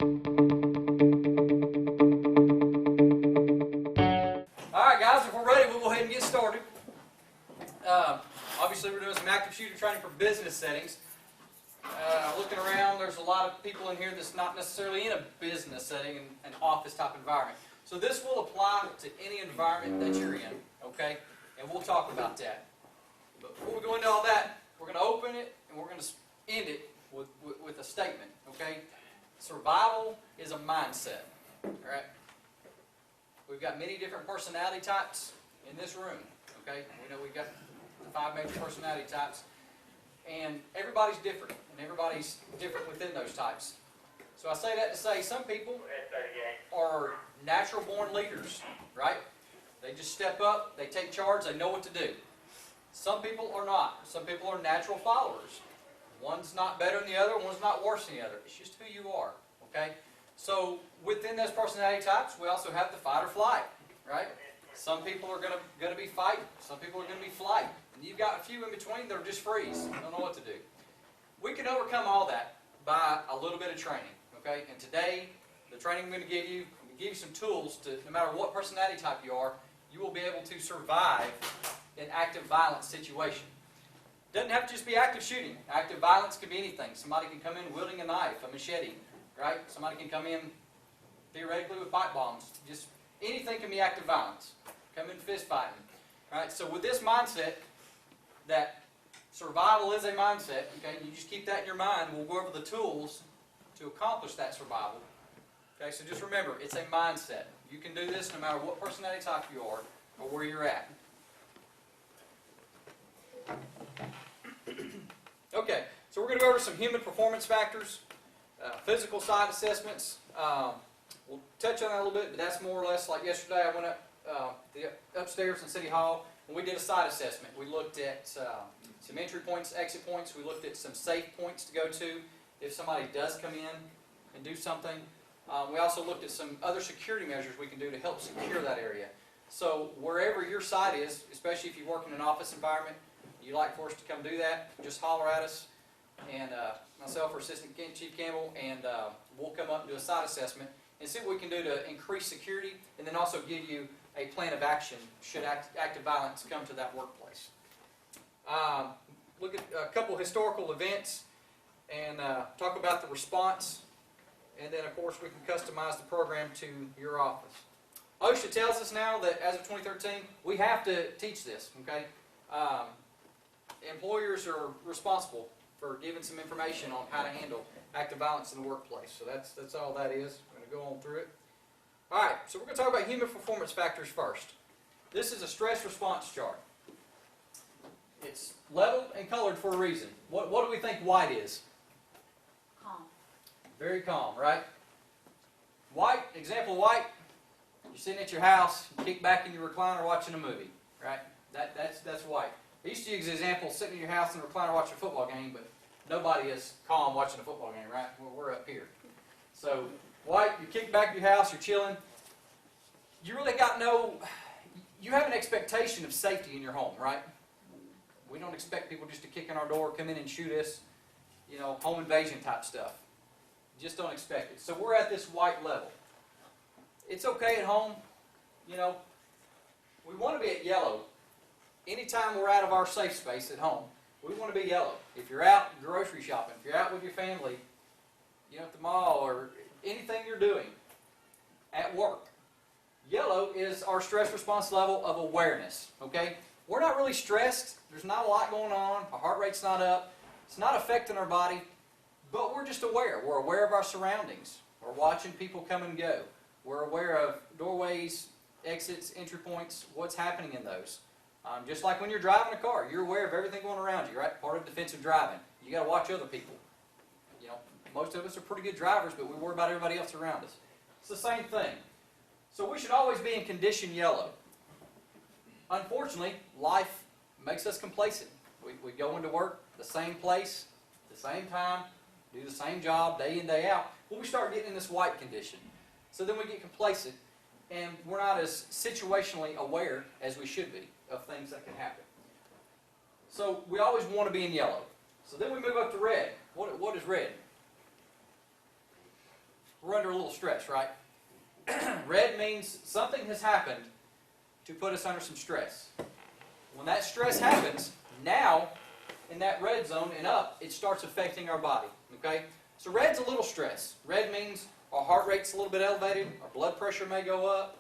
Alright guys, if we're ready, we'll go ahead and get started. Obviously we're doing some active shooter training for business settings. Looking around, there's a lot of people in here that's not necessarily in a business setting, an office type environment. So this will apply to any environment that you're in, okay? And we'll talk about that. But before we go into all that, we're going to open it and we're going to end it with a statement, okay? Survival is a mindset, alright? We've got many different personality types in this room, okay? We know we've got the 5 major personality types, and everybody's different, and everybody's different within those types. So I say that to say some people are natural born leaders, right? They just step up, they take charge, they know what to do. Some people are not. Some people are natural followers. One's not better than the other, one's not worse than the other. It's just who you are, okay? So within those personality types, we also have the fight or flight, right? Some people are going to be fighting. Some people are going to be flight. And you've got a few in between that are just freeze. Don't know what to do. We can overcome all that by a little bit of training, okay? And today, the training I'm going to give you some tools to, no matter what personality type you are, you will be able to survive an active violence situation. Doesn't have to just be active shooting. Active violence could be anything. Somebody can come in wielding a knife, a machete, right? Somebody can come in theoretically with pipe bombs. Just anything can be active violence. Come in fist fighting, right? So with this mindset, that survival is a mindset, okay? You just keep that in your mind. We'll go over the tools to accomplish that survival. Okay, so just remember, it's a mindset. You can do this no matter what personality type you are or where you're at. Okay, so we're going to go over some human performance factors, physical side assessments. We'll touch on that a little bit, but that's more or less like yesterday. I went up upstairs in City Hall and we did a site assessment. We looked at some entry points, exit points. We looked at some safe points to go to if somebody does come in and do something. We also looked at some other security measures we can do to help secure that area. So wherever your site is, especially if you work in an office environment, you'd like for us to come do that, just holler at us, and myself or Assistant Chief Campbell, and we'll come up and do a site assessment and see what we can do to increase security, and then also give you a plan of action should active violence come to that workplace. Look at a couple historical events and talk about the response, and then of course we can customize the program to your office. OSHA tells us now that as of 2013, we have to teach this, okay? Employers are responsible for giving some information on how to handle active violence in the workplace. So that's all that is. I'm going to go on through it. Alright, so we're going to talk about human performance factors first. This is a stress response chart. It's leveled and colored for a reason. What do we think white is? Calm. Very calm, right? White, example white, you're sitting at your house, you kick back in your recliner watching a movie, right? That's white. I used to use the example sitting in your house in a recliner watching a football game, but nobody is calm watching a football game, right? We're up here. So, white, you kick back to your house, you're chilling. You really got you have an expectation of safety in your home, right? We don't expect people just to kick in our door, come in and shoot us, you know, home invasion type stuff. Just don't expect it. So we're at this white level. It's okay at home, you know. We want to be at yellow. Anytime we're out of our safe space at home, we want to be yellow. If you're out grocery shopping, if you're out with your family, you know, at the mall, or anything you're doing at work, yellow is our stress response level of awareness, okay? We're not really stressed. There's not a lot going on. Our heart rate's not up. It's not affecting our body, but we're just aware. We're aware of our surroundings. We're watching people come and go. We're aware of doorways, exits, entry points, what's happening in those. Just like when you're driving a car, you're aware of everything going around you, right? Part of defensive driving. You got to watch other people. You know, most of us are pretty good drivers, but we worry about everybody else around us. It's the same thing. So we should always be in condition yellow. Unfortunately, life makes us complacent. We go into work, the same place, the same time, do the same job day in, day out. Well, we start getting in this white condition. So then we get complacent, and we're not as situationally aware as we should be of things that can happen. So we always want to be in yellow. So then we move up to red. What is red? we're under a little stress, right? Red means something has happened to put us under some stress. When that stress happens, now in that red zone and up, it starts affecting our body. Okay? So red's a little stress. Red means our heart rate's a little bit elevated, our blood pressure may go up,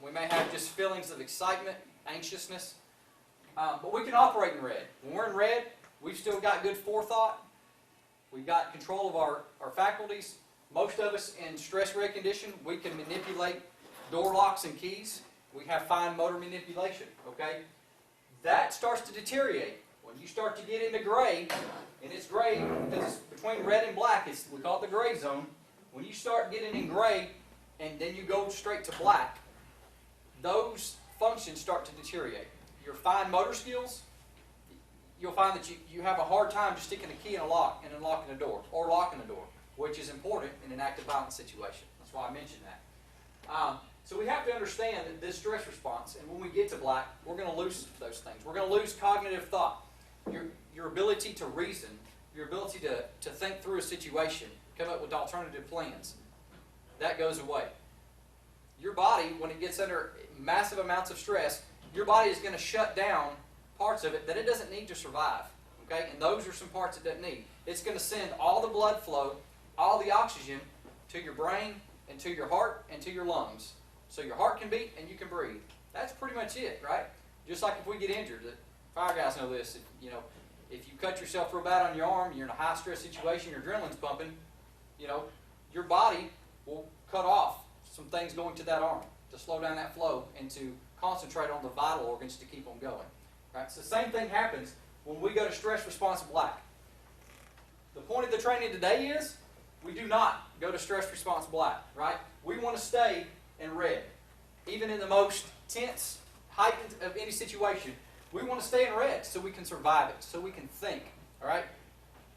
we may have just feelings of excitement, anxiousness, but we can operate in red. When we're in red, we've still got good forethought, we've got control of our faculties. Most of us in stress red condition, we can manipulate door locks and keys. We have fine motor manipulation, okay? That starts to deteriorate. When you start to get into gray, and it's gray because it's between red and black, we call it the gray zone. When you start getting in gray and then you go straight to black, those functions start to deteriorate. Your fine motor skills, you'll find that you have a hard time just sticking a key in a lock and unlocking a door, or locking a door, which is important in an active violence situation. That's why I mentioned that. So we have to understand that this stress response, and when we get to black, we're going to lose those things. We're going to lose cognitive thought. Your ability to reason, your ability to think through a situation, come up with alternative plans, that goes away. Your body, when it gets under massive amounts of stress, your body is going to shut down parts of it that it doesn't need to survive. Okay? And those are some parts it doesn't need. It's going to send all the blood flow, all the oxygen to your brain and to your heart and to your lungs. So your heart can beat and you can breathe. That's pretty much it, right? Just like if we get injured, the fire guys know this. If you cut yourself real bad on your arm, you're in a high stress situation, your adrenaline's pumping, your body will cut off some things going to that arm to slow down that flow and to concentrate on the vital organs to keep them going. Right? So the same thing happens when we go to stress response black. The point of the training today is we do not go to stress response black, right? We want to stay in red. Even in the most tense, heightened of any situation, we want to stay in red so we can survive it, so we can think, all right?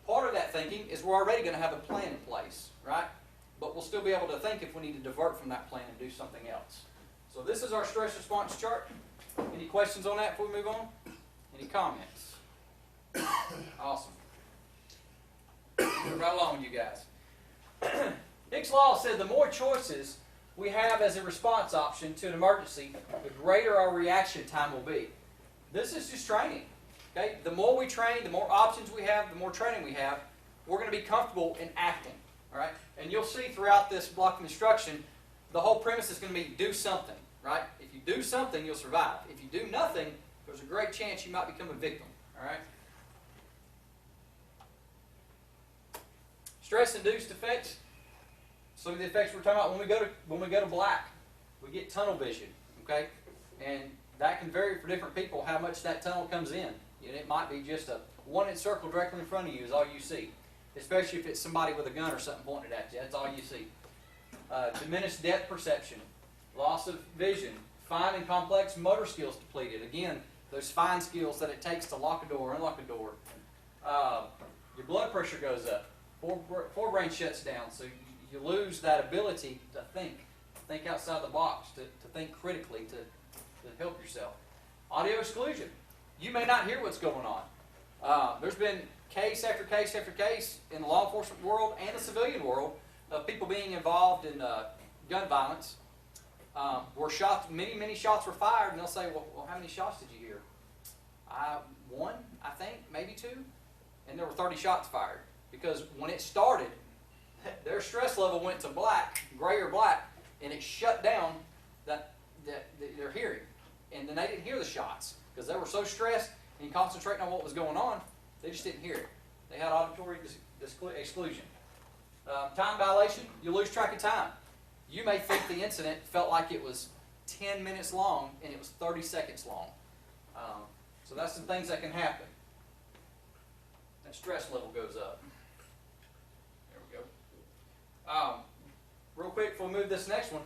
Part of that thinking is we're already going to have a plan in place, right? But we'll still be able to think if we need to divert from that plan and do something else. So this is our stress response chart. Any questions on that before we move on? Any comments? Awesome. Right along with you guys. Hick's Law said the more choices we have as a response option to an emergency, the greater our reaction time will be. This is just training. Okay? The more we train, the more options we have, the more training we have, we're going to be comfortable in acting. All right? And you'll see throughout this block of instruction, the whole premise is going to be do something. Right? If you do something, you'll survive. If you do nothing, there's a great chance you might become a victim. All right? Stress-induced effects. Some of the effects we're talking about when we go to black, we get tunnel vision. Okay? And that can vary for different people how much that tunnel comes in. It might be just a one-inch circle directly in front of you is all you see. Especially if it's somebody with a gun or something pointed at you. That's all you see. Diminished depth perception. Loss of vision. Fine and complex motor skills depleted. Again, those fine skills that it takes to lock a door, unlock a door. Your blood pressure goes up. Forebrain shuts down. So you lose that ability to think outside the box, to think critically, to help yourself. Audio exclusion. You may not hear what's going on. There's been case after case after case in the law enforcement world and the civilian world of people being involved in gun violence. Where many shots were fired, and they'll say, well, how many shots did you hear? One, I think, maybe two. And there were 30 shots fired. Because when it started, their stress level went to black, gray or black, and it shut down their hearing. And then they didn't hear the shots because they were so stressed and concentrating on what was going on, they just didn't hear it. They had auditory exclusion. Time dilation, you lose track of time. You may think the incident felt like it was 10 minutes long and it was 30 seconds long. So that's some things that can happen. That stress level goes up. There we go. Real quick before we move to this next one,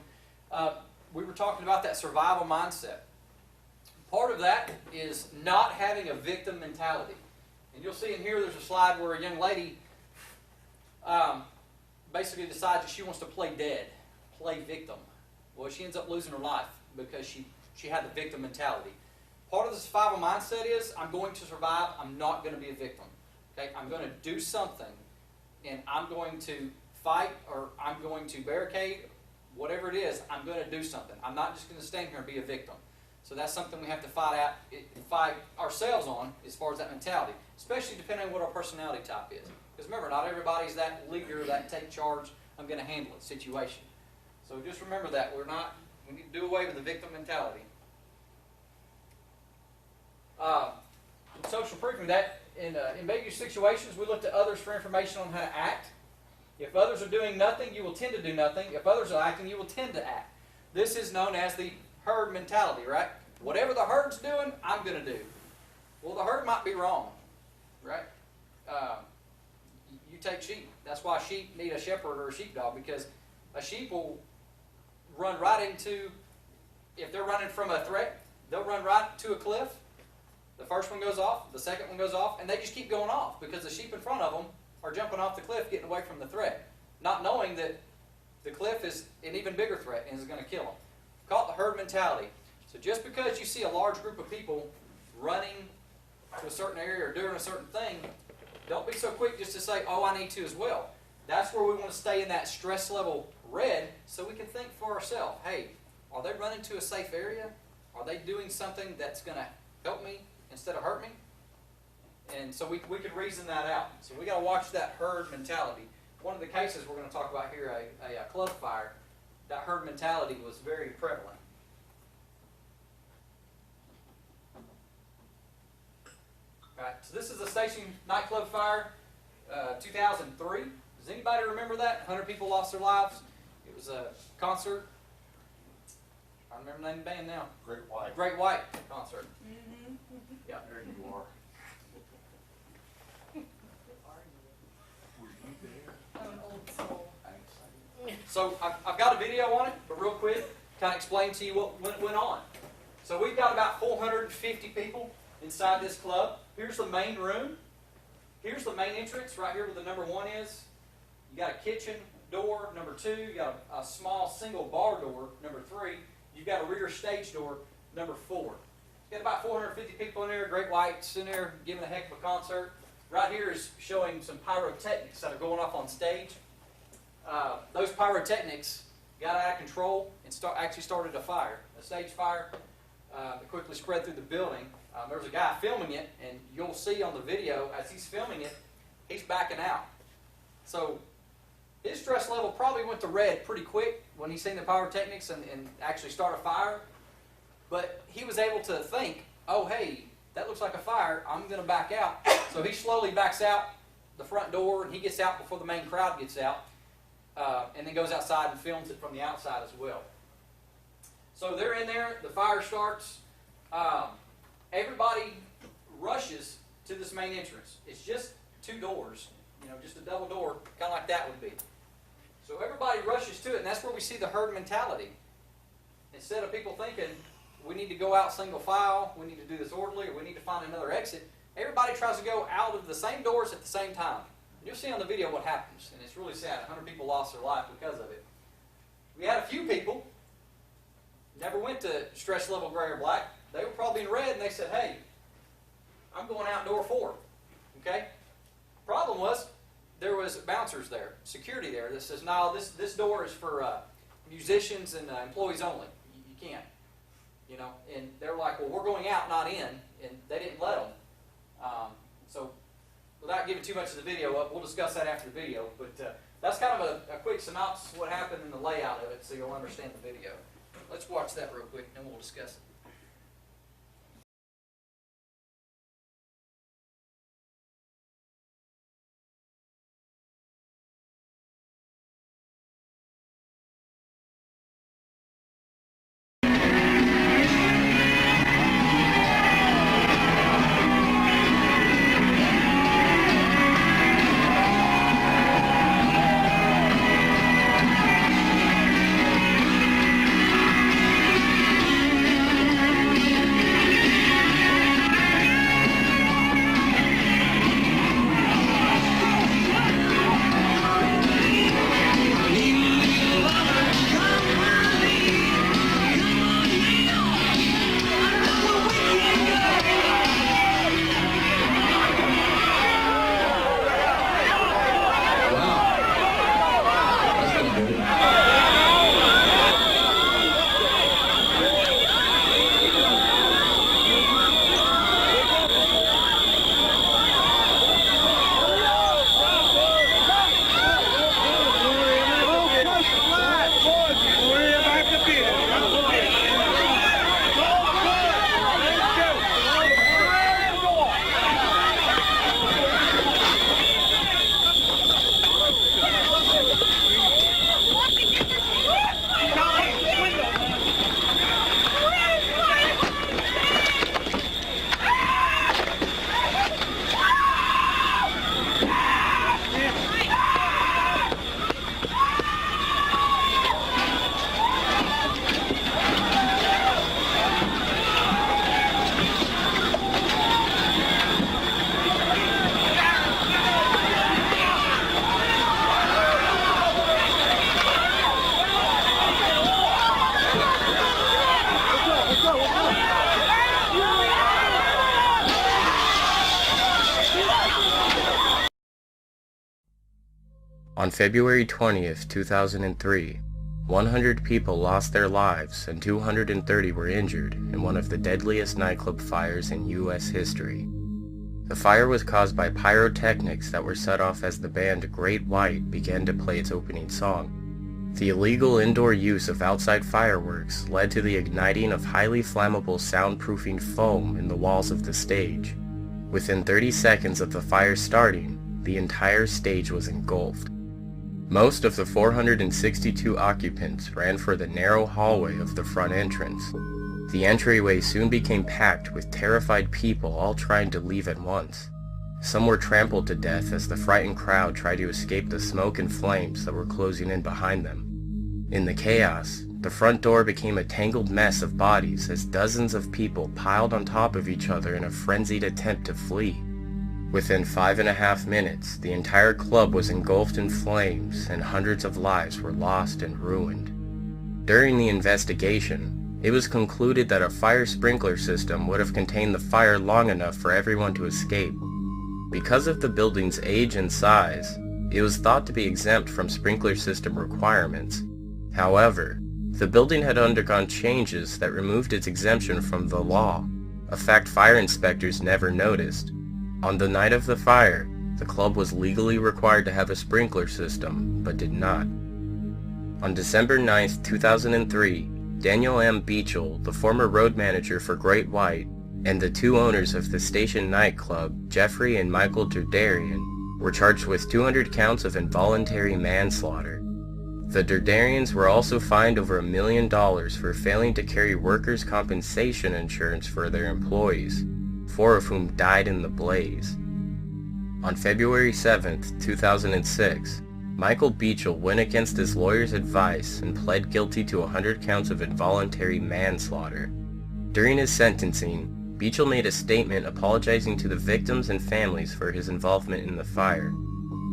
we were talking about that survival mindset. Part of that is not having a victim mentality. And you'll see in here there's a slide where a young lady basically decides that she wants to play dead, play victim. Well, she ends up losing her life because she had the victim mentality. Part of the survival mindset is I'm going to survive, I'm not going to be a victim. Okay? I'm going to do something and I'm going to fight or I'm going to barricade, whatever it is, I'm going to do something. I'm not just going to stand here and be a victim. So that's something we have to fight ourselves on as far as that mentality, especially depending on what our personality type is. Because remember, not everybody's that leader, that take charge, I'm going to handle it situation. So just remember that. We need to do away with the victim mentality. In social proofing, that in ambiguous situations, we look to others for information on how to act. If others are doing nothing, you will tend to do nothing. If others are acting, you will tend to act. This is known as the herd mentality, right? Whatever the herd's doing, I'm going to do. Well, the herd might be wrong, right? You take sheep. That's why sheep need a shepherd or a sheepdog, because a sheep will run right into, if they're running from a threat, they'll run right to a cliff. The first one goes off, the second one goes off, and they just keep going off because the sheep in front of them are jumping off the cliff, getting away from the threat, not knowing that the cliff is an even bigger threat and is going to kill them. Call it the herd mentality. So just because you see a large group of people running to a certain area or doing a certain thing, don't be so quick just to say, oh, I need to as well. That's where we want to stay in that stress level red so we can think for ourselves, hey, are they running to a safe area? Are they doing something that's going to help me instead of hurt me? And so we could reason that out. So we got to watch that herd mentality. One of the cases we're going to talk about here, a club fire, that herd mentality was very prevalent. All right, so this is a station nightclub fire, 2003. Does anybody remember that? 100 people lost their lives. It was a concert. I remember the name of the band now. Great White. Great White concert. Mm-hmm. Yeah. There you are. Were you there? I'm an old soul. So I've got a video on it, but real quick, kind of explain to you what went on. So we've got about 450 people inside this club. Here's the main room. Here's the main entrance right here where the number 1 is. You got a kitchen door, number 2. You got a small single bar door, number 3. You've got a rear stage door, number 4. You got about 450 people in there. Great White's in there giving a heck of a concert. Right here is showing some pyrotechnics that are going off on stage. Those pyrotechnics got out of control and actually started a fire, a stage fire. It quickly spread through the building. There was a guy filming it, and you'll see on the video as he's filming it, he's backing out. So his stress level probably went to red pretty quick when he seen the pyrotechnics and actually start a fire. But he was able to think, oh, hey, that looks like a fire. I'm going to back out. So he slowly backs out the front door, and he gets out before the main crowd gets out, and then goes outside and films it from the outside as well. So they're in there. The fire starts. Everybody rushes to this main entrance. It's just 2 doors, just a double door, kind of like that would be. So everybody rushes to it, and that's where we see the herd mentality. Instead of people thinking, we need to go out single file, we need to do this orderly, or we need to find another exit, everybody tries to go out of the same doors at the same time. And you'll see on the video what happens, and it's really sad. 100 people lost their life because of it. We had a few people, never went to stress level gray or black. They were probably in red, and they said, hey, I'm going out door 4. Okay? Problem was, there was bouncers there, security there, that says, no, this door is for musicians and employees only. You can't. And they're like, well, we're going out, not in, and they didn't let them. So without giving too much of the video up, we'll discuss that after the video, but that's kind of a quick synopsis of what happened in the layout of it, so you'll understand the video. Let's watch that real quick, and then we'll discuss it. On February 20th, 2003, 100 people lost their lives and 230 were injured in one of the deadliest nightclub fires in U.S. history. The fire was caused by pyrotechnics that were set off as the band Great White began to play its opening song. The illegal indoor use of outside fireworks led to the igniting of highly flammable soundproofing foam in the walls of the stage. Within 30 seconds of the fire starting, the entire stage was engulfed. Most of the 462 occupants ran for the narrow hallway of the front entrance. The entryway soon became packed with terrified people all trying to leave at once. Some were trampled to death as the frightened crowd tried to escape the smoke and flames that were closing in behind them. In the chaos, the front door became a tangled mess of bodies as dozens of people piled on top of each other in a frenzied attempt to flee. Within 5.5 minutes, the entire club was engulfed in flames and hundreds of lives were lost and ruined. During the investigation, it was concluded that a fire sprinkler system would have contained the fire long enough for everyone to escape. Because of the building's age and size, it was thought to be exempt from sprinkler system requirements. However, the building had undergone changes that removed its exemption from the law, a fact fire inspectors never noticed. On the night of the fire, the club was legally required to have a sprinkler system, but did not. On December 9, 2003, Daniel M. Beachel, the former road manager for Great White, and the two owners of the station nightclub, Jeffrey and Michael Derderian, were charged with 200 counts of involuntary manslaughter. The Derderians were also fined over $1 million for failing to carry workers' compensation insurance for their employees, 4 of whom died in the blaze. On February 7, 2006, Michael Beachel went against his lawyer's advice and pled guilty to 100 counts of involuntary manslaughter. During his sentencing, Beachel made a statement apologizing to the victims and families for his involvement in the fire.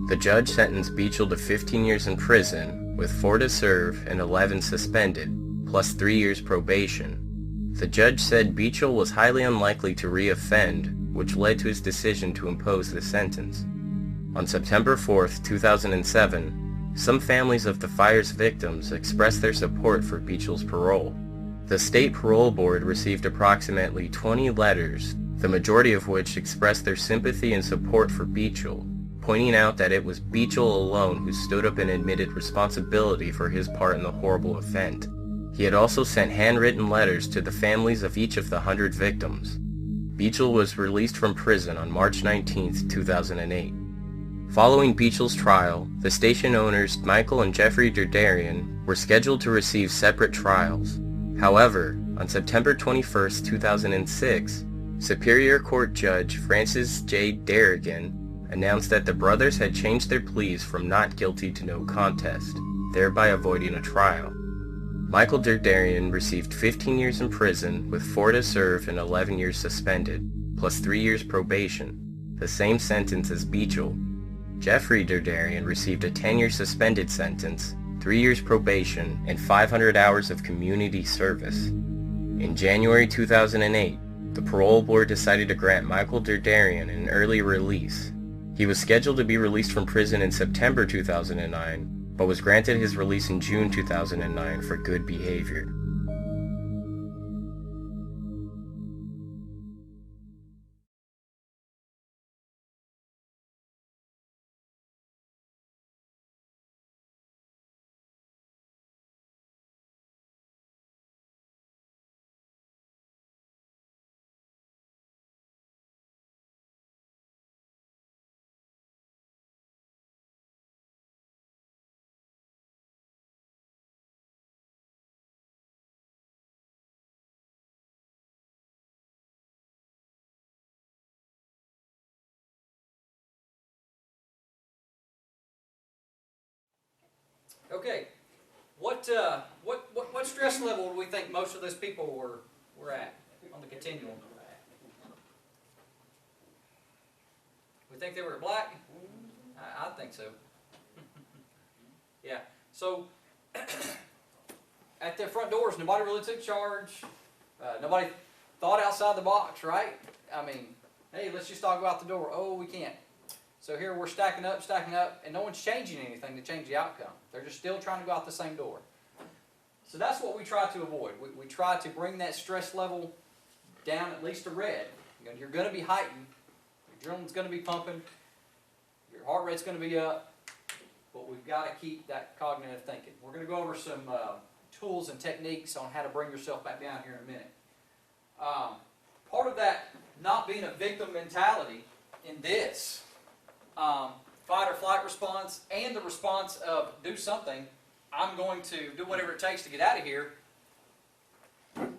The judge sentenced Beachel to 15 years in prison, with 4 to serve and 11 suspended, plus 3 years probation. The judge said Beachel was highly unlikely to re-offend, which led to his decision to impose the sentence. On September 4, 2007, some families of the fire's victims expressed their support for Beachel's parole. The state parole board received approximately 20 letters, the majority of which expressed their sympathy and support for Beachel, pointing out that it was Beachel alone who stood up and admitted responsibility for his part in the horrible event. He had also sent handwritten letters to the families of each of the 100 victims. Beachel was released from prison on March 19, 2008. Following Beachel's trial, the station owners Michael and Jeffrey Derderian were scheduled to receive separate trials. However, on September 21, 2006, Superior Court Judge Francis J. Darrigan announced that the brothers had changed their pleas from not guilty to no contest, thereby avoiding a trial. Michael Derderian received 15 years in prison with 4 to serve and 11 years suspended, plus 3 years probation, the same sentence as Beachel. Jeffrey Derderian received a 10-year suspended sentence, 3 years probation, and 500 hours of community service. In January 2008, the parole board decided to grant Michael Derderian an early release. He was scheduled to be released from prison in September 2009, but was granted his release in June 2009 for good behavior. Okay, what stress level do we think most of those people were at on the continuum? We think they were black? I think so. Yeah. So at their front doors, nobody really took charge. Nobody thought outside the box, right? I mean, hey, let's just talk about the door. Oh, we can't. So here we're stacking up, and no one's changing anything to change the outcome. They're just still trying to go out the same door. So that's what we try to avoid. We try to bring that stress level down at least to red. You're going to be heightened. Your adrenaline's going to be pumping. Your heart rate's going to be up. But we've got to keep that cognitive thinking. We're going to go over some tools and techniques on how to bring yourself back down here in a minute. Part of that not being a victim mentality in this fight or flight response and the response of do something, I'm going to do whatever it takes to get out of here.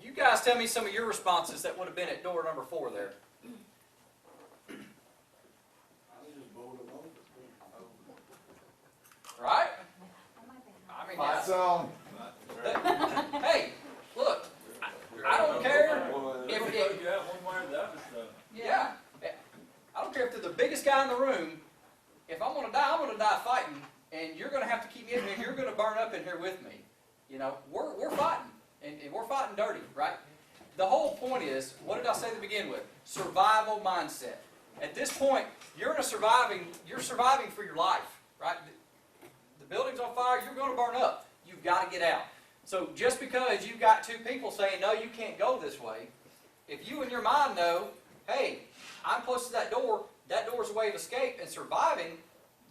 You guys tell me some of your responses that would have been at door number 4 there. Right? I mean, Fight song. hey, look, I don't care yeah, I don't care if they're the biggest guy in the room. If I'm going to die, I'm going to die fighting, and you're going to have to keep me in here, and you're going to burn up in here with me. You know, we're fighting, and we're fighting dirty, right? The whole point is, what did I say to begin with? Survival mindset. At this point, you're surviving for your life, right? The building's on fire, you're going to burn up. You've got to get out. So just because you've got 2 people saying, no, you can't go this way, if you in your mind know, hey, I'm close to that door's a way of escape and surviving,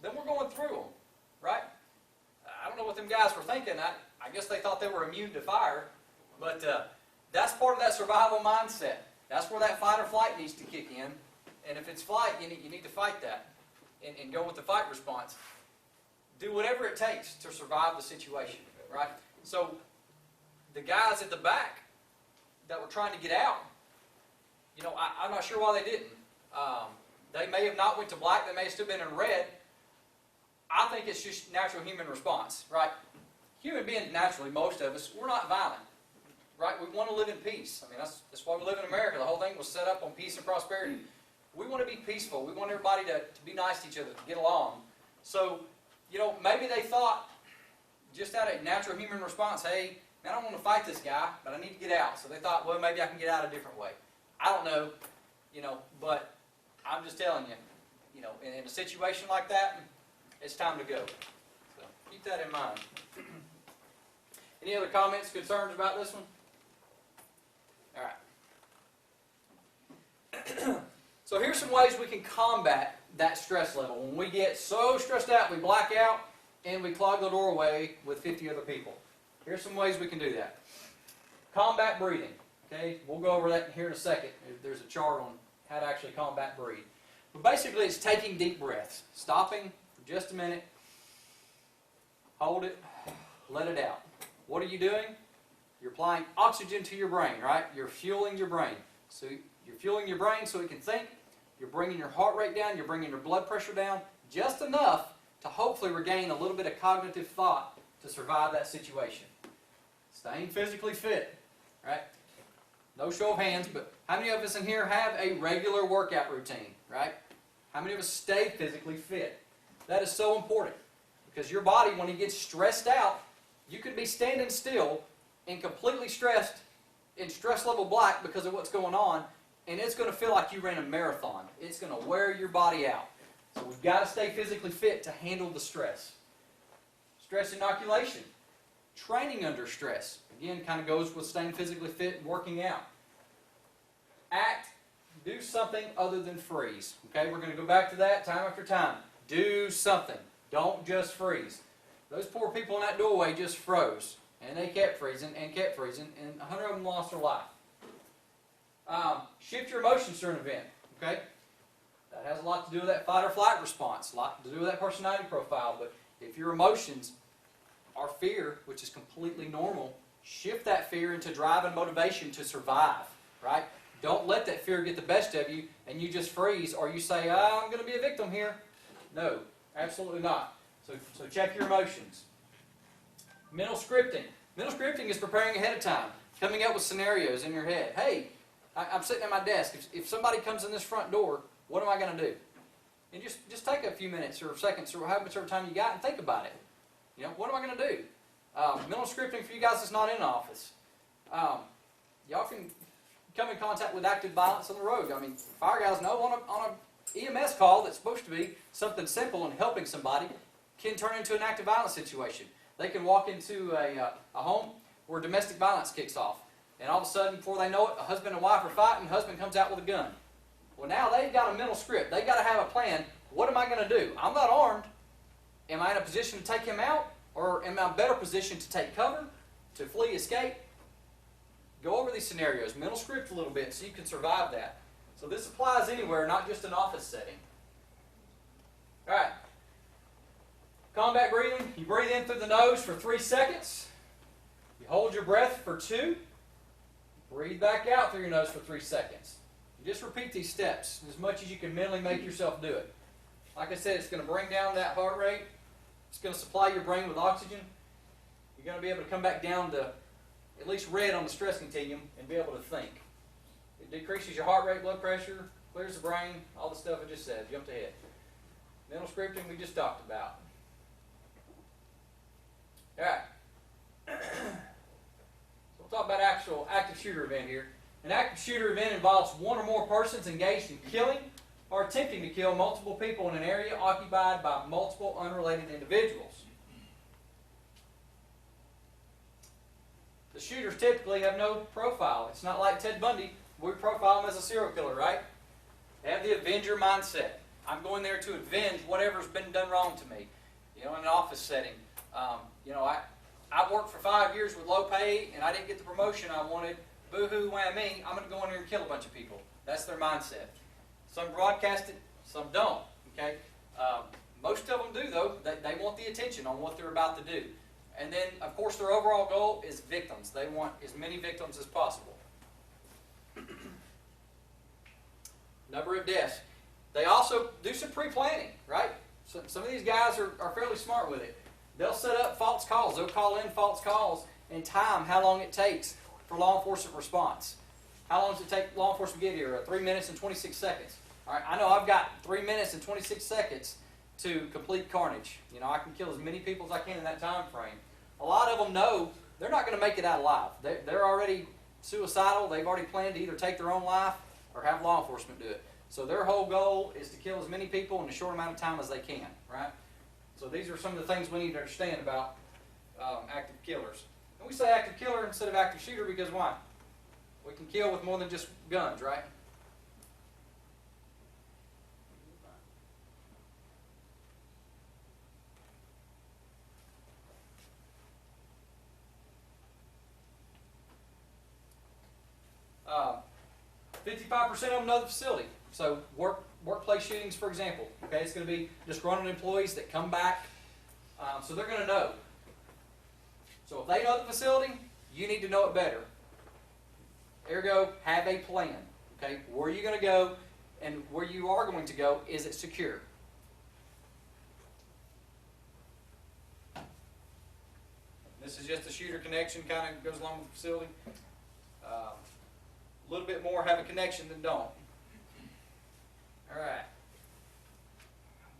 then we're going through them, right? I don't know what them guys were thinking. I guess they thought they were immune to fire, but that's part of that survival mindset. That's where that fight or flight needs to kick in. And if it's flight, you need to fight that and go with the fight response. Do whatever it takes to survive the situation, right? So the guys at the back that were trying to get out, you know, I'm not sure why they didn't. They may have not went to black. They may have still been in red. I think it's just natural human response, right? Human beings, naturally, most of us, we're not violent, right? We want to live in peace. I mean, that's why we live in America. The whole thing was set up on peace and prosperity. We want to be peaceful. We want everybody to be nice to each other, to get along. So, you know, maybe they thought, just out of natural human response, hey, man, I don't want to fight this guy, but I need to get out. So they thought, well, maybe I can get out a different way. I don't know, you know, but I'm just telling you, you know, in a situation like that, it's time to go. So keep that in mind. Any other comments, concerns about this one? All right. So here's some ways we can combat that stress level. When we get so stressed out, we black out, and we clog the doorway with 50 other people. Here's some ways we can do that. Combat breathing. Okay, we'll go over that here in a second. There's a chart on how to actually combat breathe. But basically, it's taking deep breaths. Stopping for just a minute. Hold it. Let it out. What are you doing? You're applying oxygen to your brain, right? You're fueling your brain. So you're fueling your brain so it can think. You're bringing your heart rate down. You're bringing your blood pressure down. Just enough to hopefully regain a little bit of cognitive thought to survive that situation. Staying physically fit, right? No show of hands, but how many of us in here have a regular workout routine, right? How many of us stay physically fit? That is so important because your body, when it gets stressed out, you could be standing still and completely stressed in stress level black because of what's going on, and it's going to feel like you ran a marathon. It's going to wear your body out. So we've got to stay physically fit to handle the stress. Stress inoculation. Training under stress. Again, kind of goes with staying physically fit and working out. Do something other than freeze. Okay, we're going to go back to that time after time. Do something. Don't just freeze. Those poor people in that doorway just froze. And they kept freezing, and 100 of them lost their life. Shift your emotions during an event. Okay? That has a lot to do with that fight or flight response, a lot to do with that personality profile. But if your emotions are fear, which is completely normal, shift that fear into drive and motivation to survive, right? Don't let that fear get the best of you and you just freeze or you say, oh, I'm going to be a victim here. No, absolutely not. So check your emotions. Mental scripting. Mental scripting is preparing ahead of time, coming up with scenarios in your head. Hey, I'm sitting at my desk. If somebody comes in this front door, what am I going to do? And just take a few minutes or seconds or however much time you got and think about it. You know, what am I going to do? Mental scripting for you guys that's not in office. Y'all can come in contact with active violence on the road. I mean, fire guys know on EMS call that's supposed to be something simple and helping somebody can turn into an active violence situation. They can walk into a home where domestic violence kicks off, and all of a sudden, before they know it, a husband and wife are fighting, husband comes out with a gun. Well, now they've got a mental script. They've got to have a plan. What am I going to do? I'm not armed. Am I in a position to take him out? Or am I in a better position to take cover, to flee, escape? Go over these scenarios, mental script a little bit so you can survive that. So this applies anywhere, not just an office setting. All right. Combat breathing. You breathe in through the nose for 3 seconds. You hold your breath for 2. Breathe back out through your nose for 3 seconds. You just repeat these steps as much as you can mentally make yourself do it. Like I said, it's going to bring down that heart rate. It's going to supply your brain with oxygen. You're going to be able to come back down to at least red on the stress continuum and be able to think. It decreases your heart rate, blood pressure, clears the brain, all the stuff I just said. Jumped ahead. Mental scripting we just talked about. All right. So we'll talk about actual active shooter event here. An active shooter event involves one or more persons engaged in killing or attempting to kill multiple people in an area occupied by multiple unrelated individuals. The shooters typically have no profile. It's not like Ted Bundy. We profile him as a serial killer, right? They have the avenger mindset. I'm going there to avenge whatever's been done wrong to me. You know, in an office setting. I worked for 5 years with low pay and I didn't get the promotion I wanted. Boo-hoo, whammy, I'm going to go in here and kill a bunch of people. That's their mindset. Some broadcast it, some don't. Okay, most of them do though. They want the attention on what they're about to do, and then of course their overall goal is victims. They want as many victims as possible. Number of deaths. They also do some pre-planning, right? So some of these guys are fairly smart with it. They'll set up false calls. They'll call in false calls and time how long it takes for law enforcement response. How long does it take law enforcement to get here? 3 minutes and 26 seconds. All right, I know I've got 3 minutes and 26 seconds to complete carnage. You know, I can kill as many people as I can in that time frame. A lot of them know they're not going to make it out alive. They're already suicidal. They've already planned to either take their own life or have law enforcement do it. So their whole goal is to kill as many people in a short amount of time as they can, right? So these are some of the things we need to understand about active killers. And we say active killer instead of active shooter because why? We can kill with more than just guns, right? Uh, 55% of them know the facility. So workplace shootings, for example. Okay, it's going to be disgruntled employees that come back. So they're going to know. So if they know the facility, you need to know it better. Ergo, have a plan. Okay, where are you going to go, and where you are going to go, is it secure? This is just a shooter connection, kind of goes along with the facility. A little bit more have a connection than don't. All right.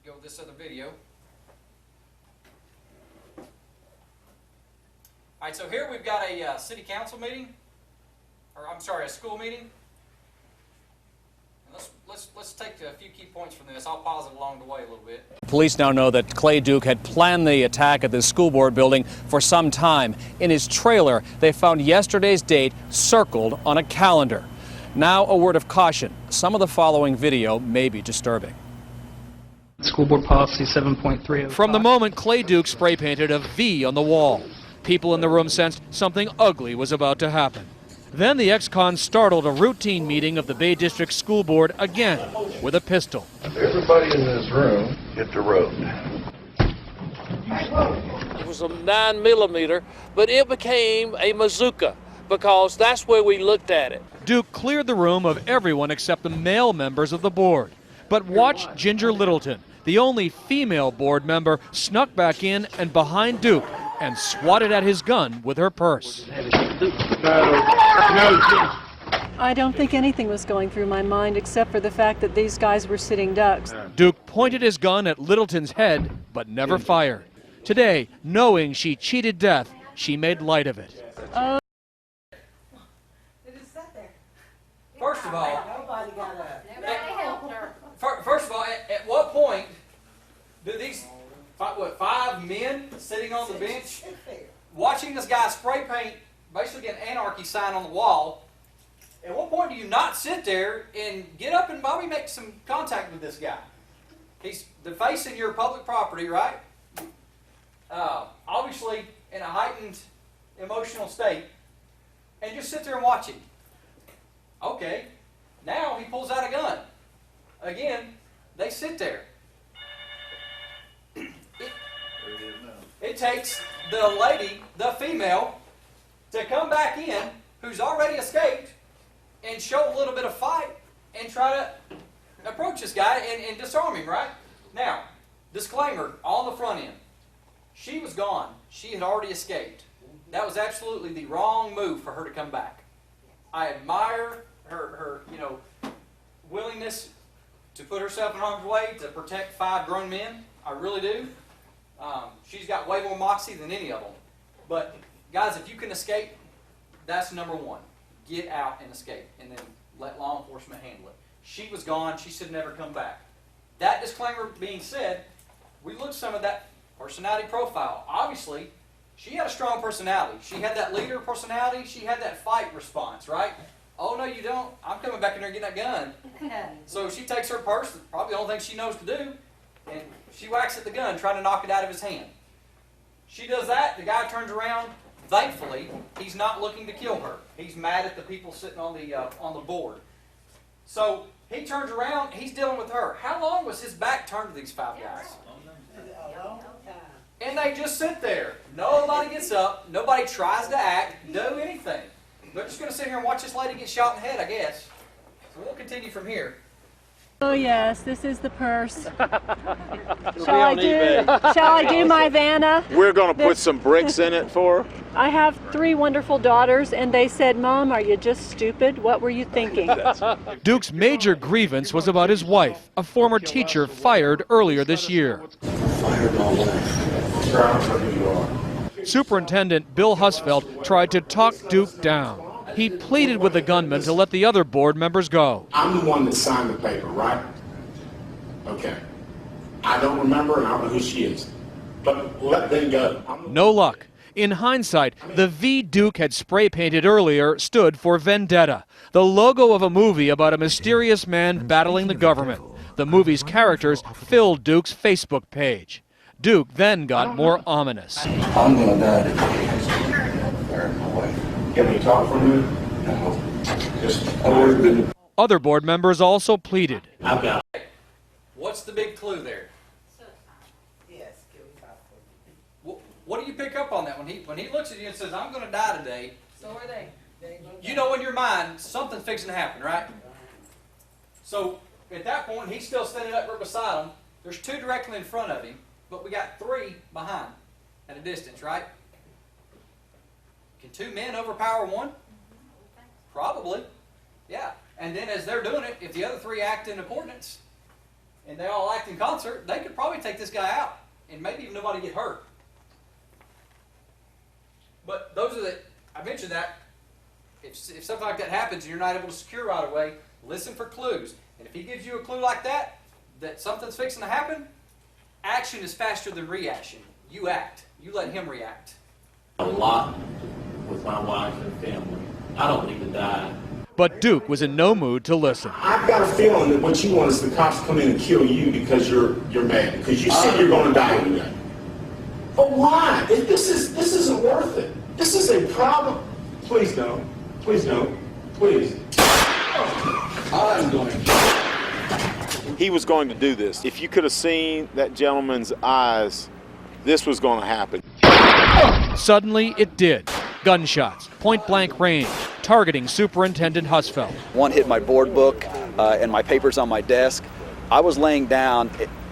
Go with this other video. All right, so here we've got a city council meeting, or I'm sorry, a school meeting. And let's take a few key points from this. I'll pause it along the way a little bit. Police now know that Clay Duke had planned the attack at the school board building for some time. In his trailer, they found yesterday's date circled on a calendar. Now a word of caution. Some of the following video may be disturbing. School Board Policy 7.3. From the moment Clay Duke spray painted a V on the wall, people in the room sensed something ugly was about to happen. Then the ex-con startled a routine meeting of the Bay District School Board again with a pistol. Everybody in this room hit the road. It was a 9mm, but it became a bazooka because that's where we looked at it. Duke cleared the room of everyone except the male members of the board. But watch Ginger Littleton, the only female board member, snuck back in and behind Duke and swatted at his gun with her purse. I don't think anything was going through my mind except for the fact that these guys were sitting ducks. Duke pointed his gun at Littleton's head, but never fired. Today, knowing she cheated death, she made light of it. First of all, what point do these, five men sitting on the bench watching this guy spray paint basically an anarchy sign on the wall, at what point do you not sit there and get up and probably make some contact with this guy? He's defacing your public property, right? Obviously in a heightened emotional state, and just sit there and watch him. Okay, now he pulls out a gun. Again, they sit there. It takes the lady, the female, to come back in, who's already escaped, and show a little bit of fight, and try to approach this guy and disarm him, right? Now, disclaimer on the front end. She was gone. She had already escaped. That was absolutely the wrong move for her to come back. I admire her willingness to put herself in harm's way to protect 5 grown men. I really do. She's got way more moxie than any of them. But guys, if you can escape, that's number one. Get out and escape, and then let law enforcement handle it. She was gone. She should never come back. That disclaimer being said, we looked some of that personality profile. Obviously, she had a strong personality. She had that leader personality. She had that fight response, right? Oh, no, you don't. I'm coming back in there and getting that gun. So she takes her purse, probably the only thing she knows to do, and she whacks at the gun, trying to knock it out of his hand. She does that. The guy turns around. Thankfully, he's not looking to kill her. He's mad at the people sitting on the board. So he turns around. He's dealing with her. How long was his back turned to these 5 guys? And they just sit there. Nobody gets up. Nobody tries to act, do anything. They're just going to sit here and watch this lady get shot in the head, I guess. So we'll continue from here. Oh yes, this is the purse. Shall I do my Vanna? We're going to put some bricks in it for her. I have 3 wonderful daughters, and they said, "Mom, are you just stupid? What were you thinking?" Duke's major grievance was about his wife, a former teacher fired earlier this year. Superintendent Bill Husfeld tried to talk Duke down. He pleaded with the gunman to let the other board members go. I'm the one that signed the paper, right? Okay. I don't remember, and I don't know who she is. But let them go. No luck. In hindsight, the V Duke had spray painted earlier stood for vendetta, the logo of a movie about a mysterious man battling the government. The movie's characters filled Duke's Facebook page. Duke then got more ominous. I'm gonna die today. Can we talk for a minute? No. Other board members also pleaded. What's the big clue there? What do you pick up on that when he looks at you and says, "I'm going to die today"? So are they. You know in your mind something's fixing to happen, right? So at that point, he's still standing up right beside him. There's 2 directly in front of him, but we got 3 behind at a distance, right? Can 2 men overpower 1? Probably. Yeah. And then as they're doing it, if the other 3 act in accordance and they all act in concert, they could probably take this guy out and maybe even nobody get hurt. But those are I mentioned that if something like that happens and you're not able to secure right away, listen for clues. And if he gives you a clue like that something's fixing to happen, action is faster than reaction. You act. You let him react. A lot with my wife and family. I don't need to die. But Duke was in no mood to listen. I've got a feeling that what you want is the cops to come in and kill you because you're mad. Because you said you're going to die anyway. But why? This isn't worth it. This is a problem. Please don't. Please don't. Please. I'm going to. He was going to do this. If you could have seen that gentleman's eyes, this was going to happen. Suddenly, it did. Gunshots, point-blank range, targeting Superintendent Husfeld. One hit my board book and my papers on my desk. I was laying down,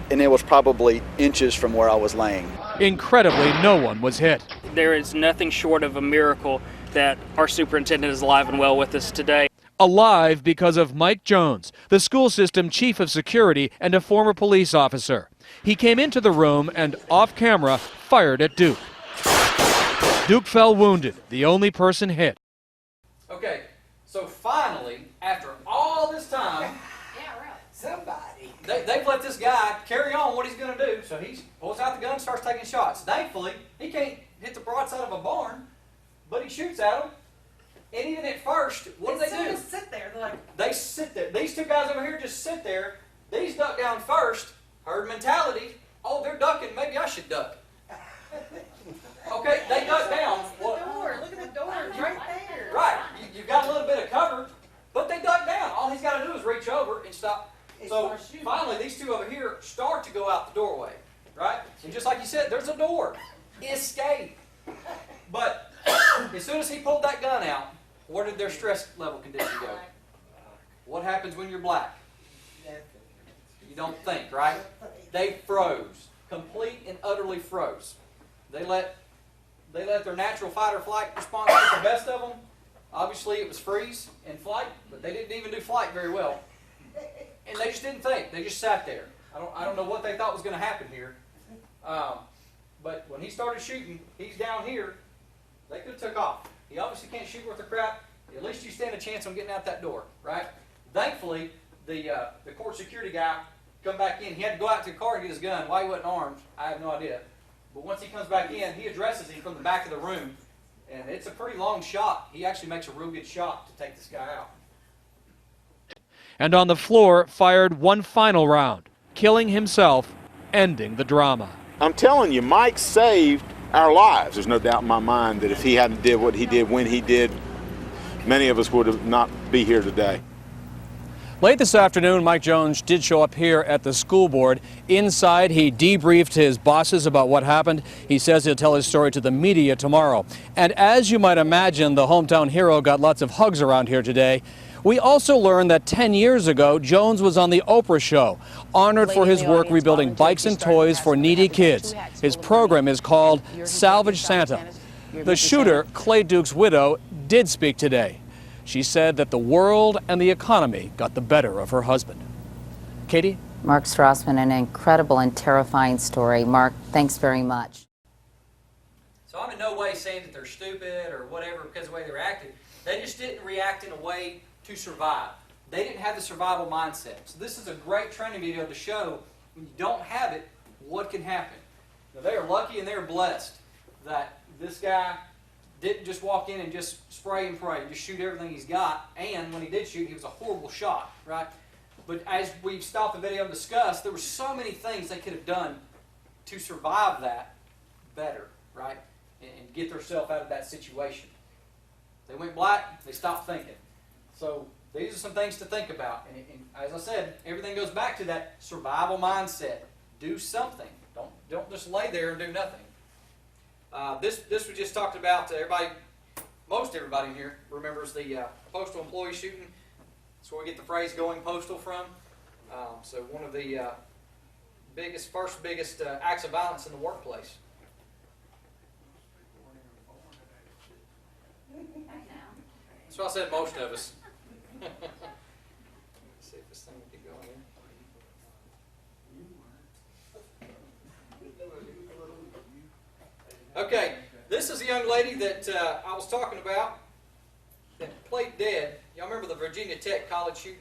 and it was probably inches from where I was laying. Incredibly, no one was hit. There is nothing short of a miracle that our superintendent is alive and well with us today. Alive because of Mike Jones, the school system chief of security and a former police officer. He came into the room and, off camera, fired at Duke. Duke fell wounded, the only person hit. Okay, so finally, after all this time, Somebody. they've let this guy carry on what he's going to do. So he pulls out the gun and starts taking shots. Thankfully, he can't hit the broadside of a barn, but he shoots at them. And even at first, what do they do? Just sit there. They're like, They sit there. These two guys over here just sit there. These duck down first. Herd mentality. Oh, they're ducking. Maybe I should duck. Okay, they duck down. the door. Look at the door. It's right there. Right. You've got a little bit of cover, but they duck down. All he's got to do is reach over and stop. So finally, these two over here start to go out the doorway. Right? And just like you said, there's a door. Escape. But as soon as he pulled that gun out, where did their stress level condition go? What happens when you're black? You don't think, right? They froze. Complete and utterly froze. They let their natural fight or flight response get the best of them. Obviously, it was freeze and flight, but they didn't even do flight very well. And they just didn't think. They just sat there. I don't know what they thought was going to happen here. But when he started shooting, he's down here. They could have took off. He obviously can't shoot worth a crap. At least you stand a chance on getting out that door, right? Thankfully, the court security guy come back in. He had to go out to the car and get his gun. Why he wasn't armed, I have no idea. But once he comes back in, he addresses him from the back of the room. And it's a pretty long shot. He actually makes a real good shot to take this guy out. And on the floor, fired one final round, killing himself, ending the drama. I'm telling you, Mike saved our lives. There's no doubt in my mind that if he hadn't did what he did when he did, many of us would have not be here today. Late this afternoon, Mike Jones did show up here at the school board. Inside, he debriefed his bosses about what happened. He says he'll tell his story to the media tomorrow. And as you might imagine, the hometown hero got lots of hugs around here today. We also learned that 10 years ago, Jones was on the Oprah show, honored for his work rebuilding bikes and toys for needy kids. His program is called Salvage Santa. The shooter, Clay Duke's widow, did speak today. She said that the world and the economy got the better of her husband. Katie? Mark Strassman, an incredible and terrifying story. Mark, thanks very much. So I'm in no way saying that they're stupid or whatever because of the way they reacted. They just didn't react in a way to survive. They didn't have the survival mindset. So this is a great training video to show when you don't have it, what can happen. Now they are lucky and they're blessed that this guy didn't just walk in and just spray and pray, just shoot everything he's got. And when he did shoot, he was a horrible shot, right? But as we've stopped the video and discussed, there were so many things they could have done to survive that better, right? And get themselves out of that situation. They went black, they stopped thinking. So these are some things to think about. And as I said, everything goes back to that survival mindset. Do something. Don't just lay there and do nothing. This was just talked about. Most everybody in here remembers the postal employee shooting. That's where we get the phrase "going postal" from. So one of the first biggest acts of violence in the workplace. That's why I said most of us. Let's see if this thing will keep going here. Okay, this is a young lady that I was talking about that played dead. Y'all remember the Virginia Tech college shooting?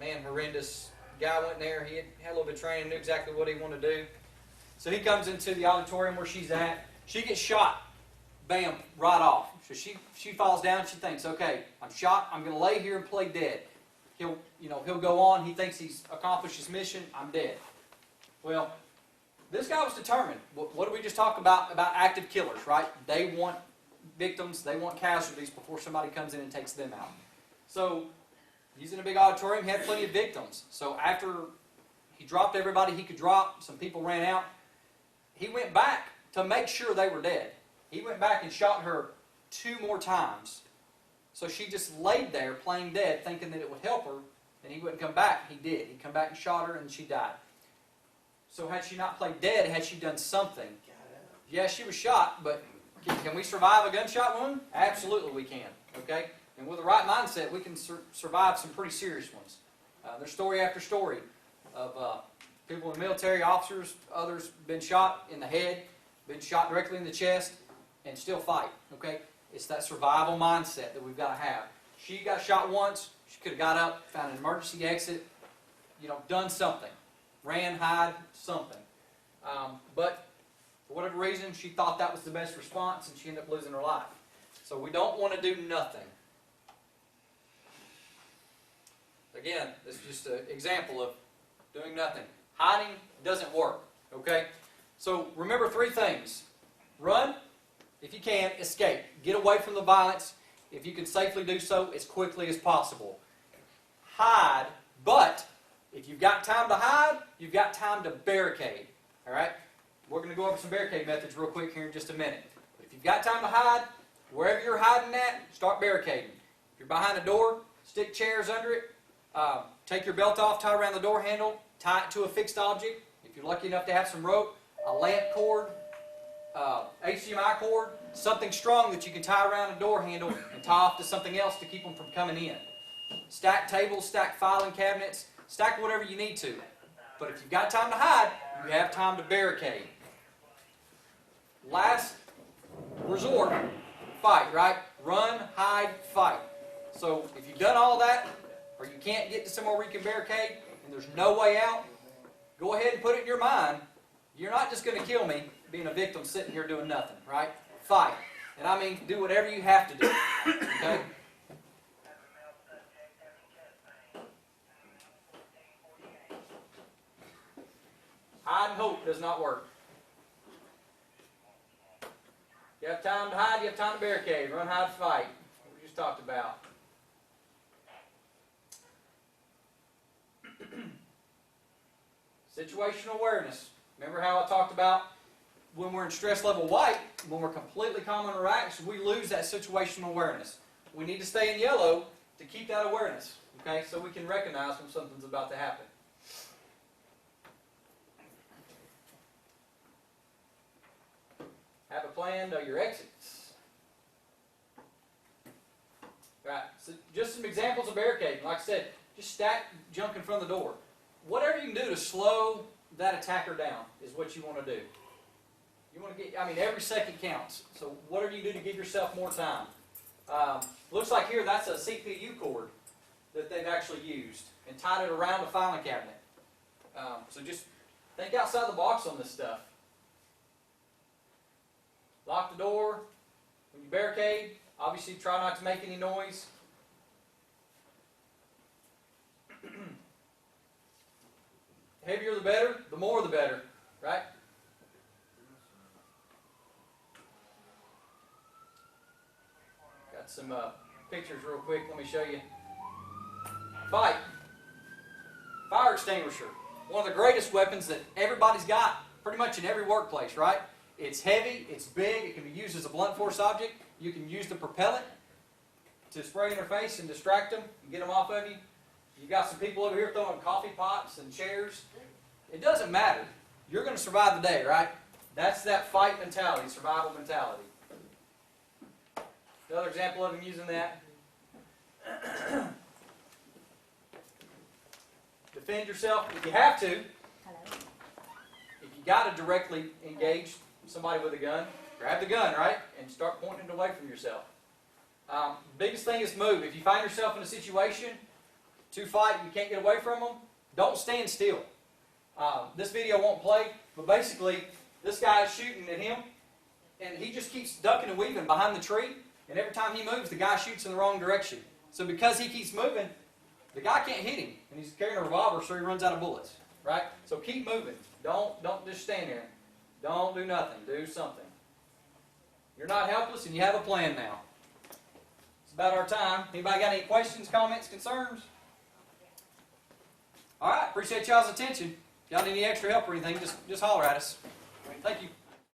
Man, horrendous. Guy went there. He had a little bit of training, knew exactly what he wanted to do. So he comes into the auditorium where she's at. She gets shot. Bam, right off. So she falls down. She thinks, okay, I'm shot. I'm going to lay here and play dead. He'll go on. He thinks he's accomplished his mission. I'm dead. Well, this guy was determined. What did we just talk about active killers, right? They want victims. They want casualties before somebody comes in and takes them out. So he's in a big auditorium. He had plenty of victims. So after he dropped everybody he could drop, some people ran out. He went back to make sure they were dead. He went back and shot her 2 more times. So she just laid there playing dead, thinking that it would help her, and he wouldn't come back. He did. He come back and shot her, and she died. So had she not played dead, had she done something? Yeah, she was shot, but can we survive a gunshot wound? Absolutely we can, okay? And with the right mindset, we can survive some pretty serious ones. There's story after story of people in the military, officers, others been shot in the head, been shot directly in the chest, and still fight, okay? It's that survival mindset that we've got to have. She got shot once. She could have got up, found an emergency exit, done something. Ran, hide, something. But for whatever reason, she thought that was the best response, and she ended up losing her life. So we don't want to do nothing. Again, this is just an example of doing nothing. Hiding doesn't work, okay? So remember 3 things. Run, if you can. Escape. Get away from the violence, if you can safely do so, as quickly as possible. Hide, but if you've got time to hide, you've got time to barricade, all right? We're going to go over some barricade methods real quick here in just a minute. But if you've got time to hide, wherever you're hiding at, start barricading. If you're behind a door, stick chairs under it. Take your belt off, tie around the door handle, tie it to a fixed object. If you're lucky enough to have some rope, a lamp cord, HDMI cord, something strong that you can tie around a door handle and tie off to something else to keep them from coming in. Stack tables, stack filing cabinets, stack whatever you need to. But if you've got time to hide, you have time to barricade. Last resort, fight, right? Run, hide, fight. So if you've done all that, or you can't get to somewhere where you can barricade, and there's no way out, go ahead and put it in your mind. You're not just going to kill me being a victim sitting here doing nothing, right? Fight. And I mean, do whatever you have to do, okay? Hide and hope does not work. You have time to hide, you have time to barricade. Run, hide, fight. What we just talked about. Situational awareness. Remember how I talked about when we're in stress level white, when we're completely calm and relaxed, we lose that situational awareness. We need to stay in yellow to keep that awareness, okay, so we can recognize when something's about to happen. Have a plan, know your exits. Right, so just some examples of barricading. Like I said, just stack junk in front of the door. Whatever you can do to slow that attacker down is what you want to do. You want to get, I mean, every second counts. So whatever you do to give yourself more time. Looks like here that's a CPU cord that they've actually used and tied it around a filing cabinet. So just think outside the box on this stuff. Lock the door. When you barricade, obviously try not to make any noise. Heavier the better, the more the better, right? Got some pictures real quick. Let me show you. Fight. Fire extinguisher. One of the greatest weapons that everybody's got pretty much in every workplace, right? It's heavy, it's big, it can be used as a blunt force object. You can use the propellant to spray in their face and distract them and get them off of you. You got some people over here throwing coffee pots and chairs. It doesn't matter. You're going to survive the day, right? That's that fight mentality, survival mentality. Another example of them using that. Defend yourself if you have to. If you got to directly engage somebody with a gun, grab the gun, right? And start pointing it away from yourself. Biggest thing is move. If you find yourself in a situation to fight and you can't get away from them, don't stand still. This video won't play, but basically this guy is shooting at him and he just keeps ducking and weaving behind the tree, and every time he moves the guy shoots in the wrong direction. So because he keeps moving, the guy can't hit him, and he's carrying a revolver so he runs out of bullets, right? So keep moving. Don't just stand there. Don't do nothing. Do something. You're not helpless and you have a plan now. It's about our time. Anybody got any questions, comments, concerns? All right, appreciate y'all's attention. If y'all need any extra help or anything, just holler at us. Thank you.